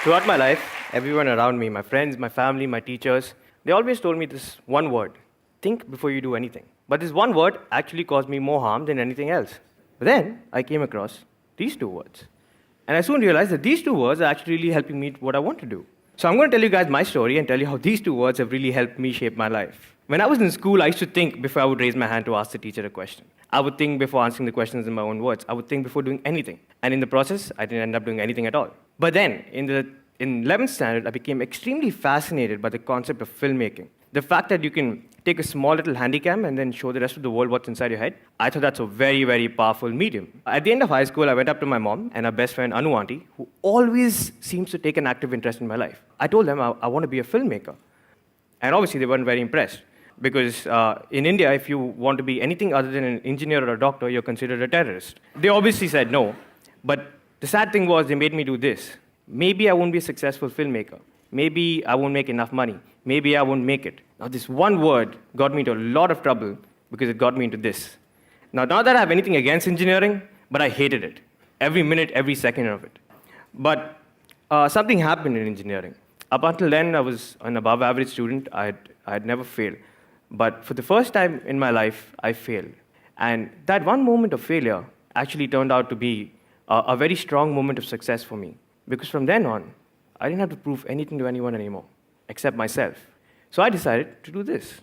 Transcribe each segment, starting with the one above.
Throughout my life, everyone around me, my friends, my family, my teachers, they always told me this one word: think before you do anything. But this one word actually caused me more harm than anything else. But then I came across these two words. And I soon realized that these two words are actually really helping me what I want to do. So I'm going to tell you guys my story and tell you how these two words have really helped me shape my life. When I was in school, I used to think before I would raise my hand to ask the teacher a question. I would think before answering the questions in my own words. I would think before doing anything. And in the process, I didn't end up doing anything at all. But then, in 11th standard, I became extremely fascinated by the concept of filmmaking. The fact that you can take a small little handycam and then show the rest of the world what's inside your head, I thought that's a very, very powerful medium. At the end of high school, I went up to my mom and her best friend, Anu auntie, who always seems to take an active interest in my life. I told them I want to be a filmmaker. And obviously, they weren't very impressed. Because in India, if you want to be anything other than an engineer or a doctor, you're considered a terrorist. They obviously said no. But the sad thing was, they made me do this. Maybe I won't be a successful filmmaker. Maybe I won't make enough money. Maybe I won't make it. Now, this one word got me into a lot of trouble because it got me into this. Now, not that I have anything against engineering, but I hated it. Every minute, every second of it. But something happened in engineering. Up until then, I was an above-average student. I had never failed. But for the first time in my life, I failed. And that one moment of failure actually turned out to be a very strong moment of success for me. Because from then on, I didn't have to prove anything to anyone anymore, except myself. So I decided to do this.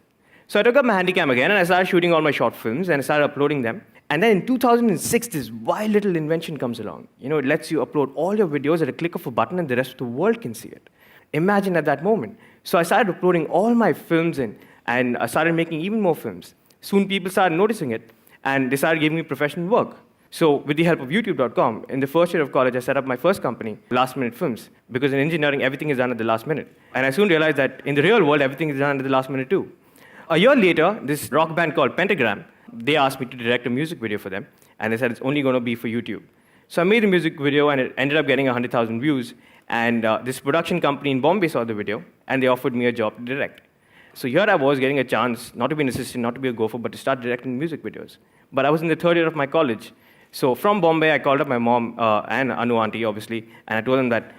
So I took up my handycam again, and I started shooting all my short films, and I started uploading them. And then in 2006, this wild little invention comes along. It lets you upload all your videos at a click of a button, and the rest of the world can see it. Imagine at that moment. So I started uploading all my films in, and I started making even more films. Soon people started noticing it, and they started giving me professional work. So with the help of YouTube.com, in the first year of college, I set up my first company, Last Minute Films, because in engineering, everything is done at the last minute. And I soon realized that in the real world, everything is done at the last minute too. A year later, this rock band called Pentagram, they asked me to direct a music video for them, and they said it's only going to be for YouTube. So I made a music video, and it ended up getting 100,000 views. And this production company in Bombay saw the video, and they offered me a job to direct. So here I was getting a chance, not to be an assistant, not to be a gopher, but to start directing music videos. But I was in the third year of my college. So from Bombay, I called up my mom and Anu auntie, obviously, and I told them that,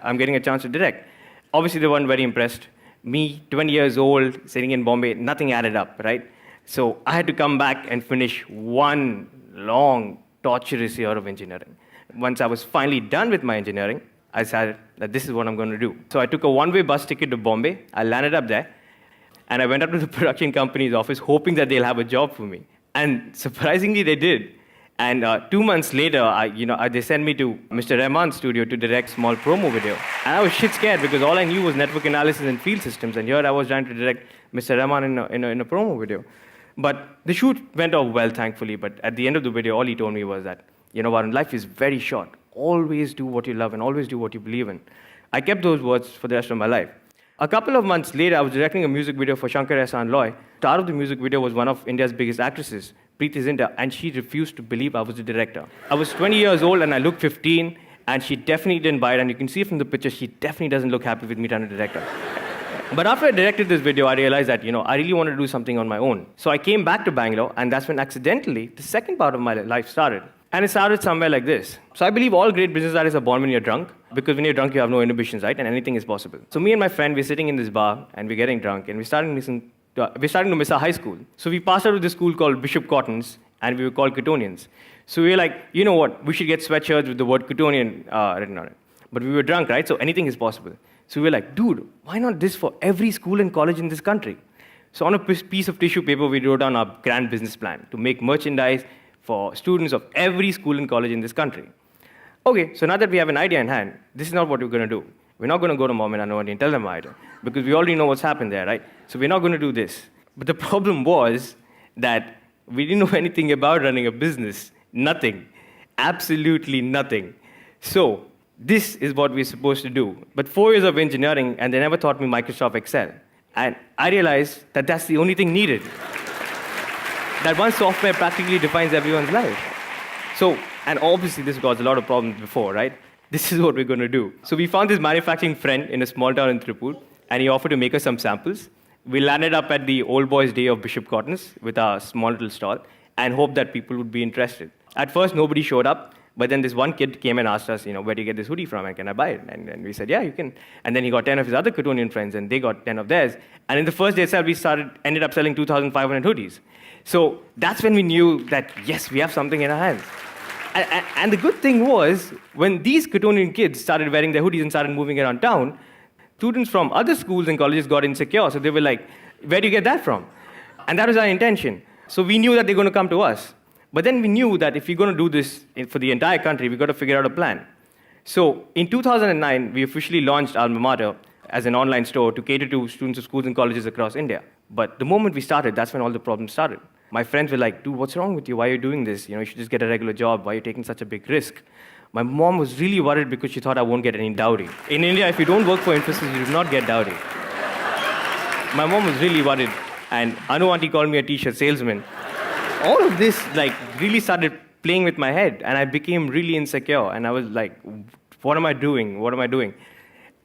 I'm getting a chance to direct. Obviously, they weren't very impressed. Me, 20 years old, sitting in Bombay, nothing added up, right? So I had to come back and finish one long, torturous year of engineering. Once I was finally done with my engineering, I decided that this is what I'm going to do. So I took a one-way bus ticket to Bombay. I landed up there. And I went up to the production company's office hoping that they'll have a job for me. And surprisingly, they did. And 2 months later, they sent me to Mr. Rahman's studio to direct small promo video. And I was shit scared because all I knew was network analysis and field systems. And here I was trying to direct Mr. Rahman in a promo video. But the shoot went off well, thankfully. But at the end of the video, all he told me was that, Varun, life is very short. Always do what you love and always do what you believe in. I kept those words for the rest of my life. A couple of months later, I was directing a music video for Shankar Ehsaan Loy. The star of the music video was one of India's biggest actresses, Preeti Zinta, and she refused to believe I was the director. I was 20 years old and I looked 15, and she definitely didn't buy it, and you can see from the picture, she definitely doesn't look happy with me trying to direct her. But after I directed this video, I realized that, I really wanted to do something on my own. So I came back to Bangalore, and that's when accidentally, the second part of my life started. And it started somewhere like this. So I believe all great business artists are born when you're drunk, because when you're drunk, you have no inhibitions, right? And anything is possible. So me and my friend, we're sitting in this bar, and we're getting drunk, and we're starting to miss our high school. So we passed out of this school called Bishop Cottons, and we were called Cottonians. So we were like, you know what? We should get sweatshirts with the word Cottonian written on it. But we were drunk, right? So anything is possible. So we were like, dude, why not this for every school and college in this country? So on a piece of tissue paper, we wrote down our grand business plan to make merchandise for students of every school and college in this country. Okay, so now that we have an idea in hand, this is not what we're going to do. We're not going to go to mom and Anu and tell them our idea, because we already know what's happened there, right? So we're not going to do this. But the problem was that we didn't know anything about running a business. Nothing. Absolutely nothing. So this is what we're supposed to do. But 4 years of engineering, and they never taught me Microsoft Excel. And I realized that that's the only thing needed. That one software practically defines everyone's life. So, and obviously this caused a lot of problems before, right? This is what we're going to do. So we found this manufacturing friend in a small town in Tripur, and he offered to make us some samples. We landed up at the old boys' day of Bishop Cottons with our small little stall and hoped that people would be interested. At first, nobody showed up, But then this one kid came and asked us, where do you get this hoodie from and can I buy it? And we said, yeah, you can. And then he got 10 of his other Cottonian friends and they got 10 of theirs. And in the first day itself, we ended up selling 2,500 hoodies. So that's when we knew that, yes, we have something in our hands. And the good thing was, when these Cottonian kids started wearing their hoodies and started moving around town, students from other schools and colleges got insecure. So they were like, where do you get that from? And that was our intention. So we knew that they're going to come to us. But then we knew that if we're going to do this for the entire country, we've got to figure out a plan. So in 2009, we officially launched Alma Mater as an online store to cater to students of schools and colleges across India. But the moment we started, that's when all the problems started. My friends were like, dude, what's wrong with you? Why are you doing this? You should just get a regular job. Why are you taking such a big risk? My mom was really worried because she thought I won't get any dowry. In India, if you don't work for Infosys, you do not get dowry. My mom was really worried. And Anu auntie called me a t-shirt salesman. All of this really started playing with my head, and I became really insecure. And I was like, what am I doing? What am I doing?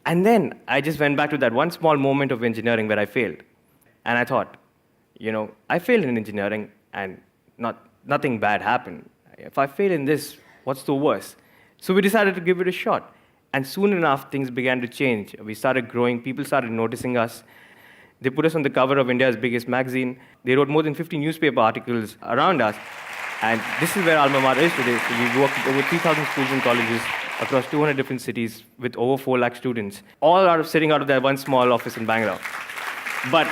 And then I just went back to that one small moment of engineering where I failed. And I thought, I failed in engineering and nothing bad happened. If I fail in this, what's the worst? So we decided to give it a shot. And soon enough, things began to change. We started growing. People started noticing us. They put us on the cover of India's biggest magazine. They wrote more than 50 newspaper articles around us. And this is where Alma Mater is today. So we work with over 3,000 schools and colleges across 200 different cities with over 4 lakh students, all sitting out of that one small office in Bangalore. But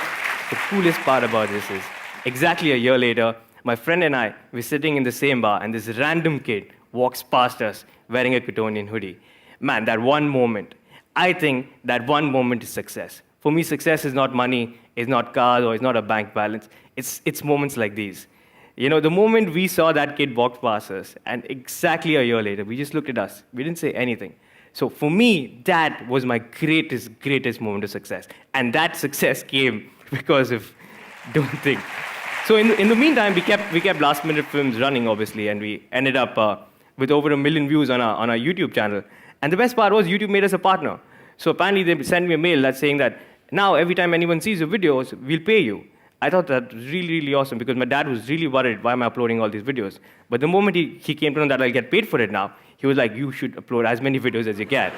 the coolest part about this is, exactly a year later, my friend and I were sitting in the same bar, and this random kid walks past us wearing a Cottonian hoodie. Man, that one moment, I think that one moment is success. For me, success is not money, it's not cars, or it's not a bank balance. It's moments like these. The moment we saw that kid walk past us, and exactly a year later, we just looked at us. We didn't say anything. So for me, that was my greatest moment of success. And that success came because of Don't Think. So in the meantime, we kept last-minute films running, obviously, and we ended up with over 1 million views on our YouTube channel. And the best part was YouTube made us a partner. So apparently they sent me a mail that's saying that now every time anyone sees your videos, we'll pay you. I thought that was really, really awesome because my dad was really worried, why am I uploading all these videos? But the moment he came to know that I'll get paid for it now, he was like, you should upload as many videos as you can.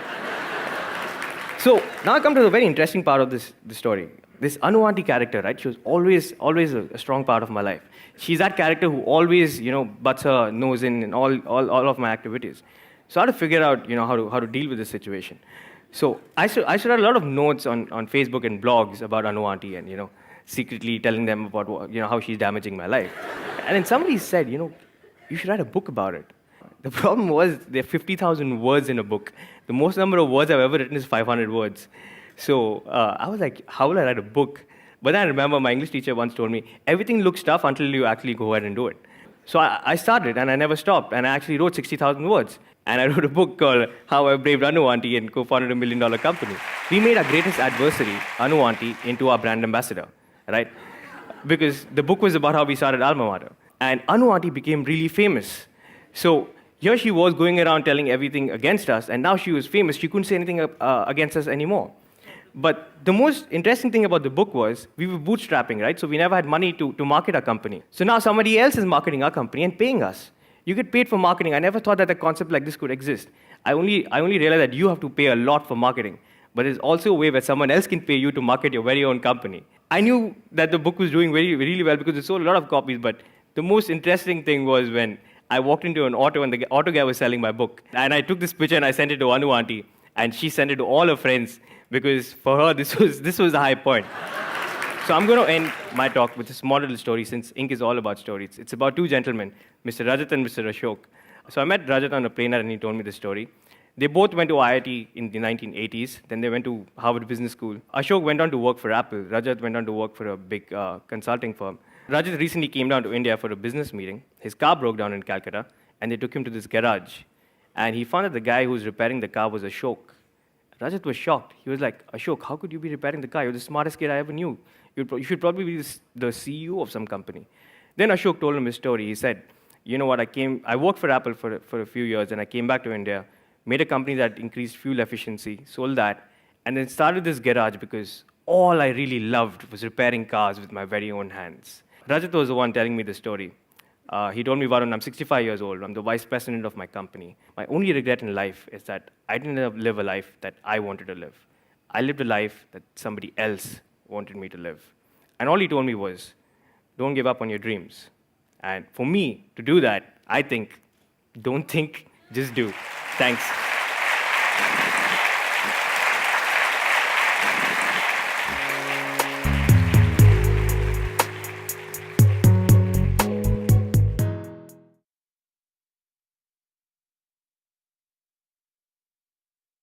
So now I come to the very interesting part of this story. This Anu auntie character, right? She was always a strong part of my life. She's that character who always, butts her nose in all of my activities. So I had to figure out, how to deal with this situation. So I should write a lot of notes on Facebook and blogs about Anu auntie and, secretly telling them about, how she's damaging my life. And then somebody said, you should write a book about it. The problem was there are 50,000 words in a book. The most number of words I've ever written is 500 words. So I was like, how will I write a book? But then I remember my English teacher once told me, everything looks tough until you actually go ahead and do it. So I started, and I never stopped, and I actually wrote 60,000 words. And I wrote a book called How I Braved Anu Auntie and co-founded $1 million company. We made our greatest adversary, Anu Auntie, into our brand ambassador, right? Because the book was about how we started Alma Mater. And Anu Auntie became really famous. So here she was going around telling everything against us, and now she was famous. She couldn't say anything against us anymore. But the most interesting thing about the book was we were bootstrapping, right? So we never had money to market our company. So now somebody else is marketing our company and paying us. You get paid for marketing. I never thought that a concept like this could exist. I only realized that you have to pay a lot for marketing. But there's also a way where someone else can pay you to market your very own company. I knew that the book was doing really well because it sold a lot of copies. But the most interesting thing was when I walked into an auto and the auto guy was selling my book. And I took this picture and I sent it to Anu Auntie. And she sent it to all her friends because for her, this was the high point. So I'm going to end my talk with a small little story since Ink is all about stories. It's about 2 gentlemen, Mr. Rajat and Mr. Ashok. So I met Rajat on a plane and he told me this story. They both went to IIT in the 1980s. Then they went to Harvard Business School. Ashok went on to work for Apple. Rajat went on to work for a big consulting firm. Rajat recently came down to India for a business meeting. His car broke down in Calcutta, and they took him to this garage. And he found that the guy who was repairing the car was Ashok. Rajat was shocked. He was like, Ashok, how could you be repairing the car? You're the smartest kid I ever knew. You should probably be the CEO of some company. Then Ashok told him his story. He said, you know what, I worked for Apple for a few years, and I came back to India, made a company that increased fuel efficiency, sold that, and then started this garage because all I really loved was repairing cars with my very own hands. Rajat was the one telling me the story. He told me, Varun, I'm 65 years old. I'm the vice president of my company. My only regret in life is that I didn't live a life that I wanted to live. I lived a life that somebody else wanted me to live. And all he told me was, don't give up on your dreams. And for me to do that, I think, don't think, just do. Thanks.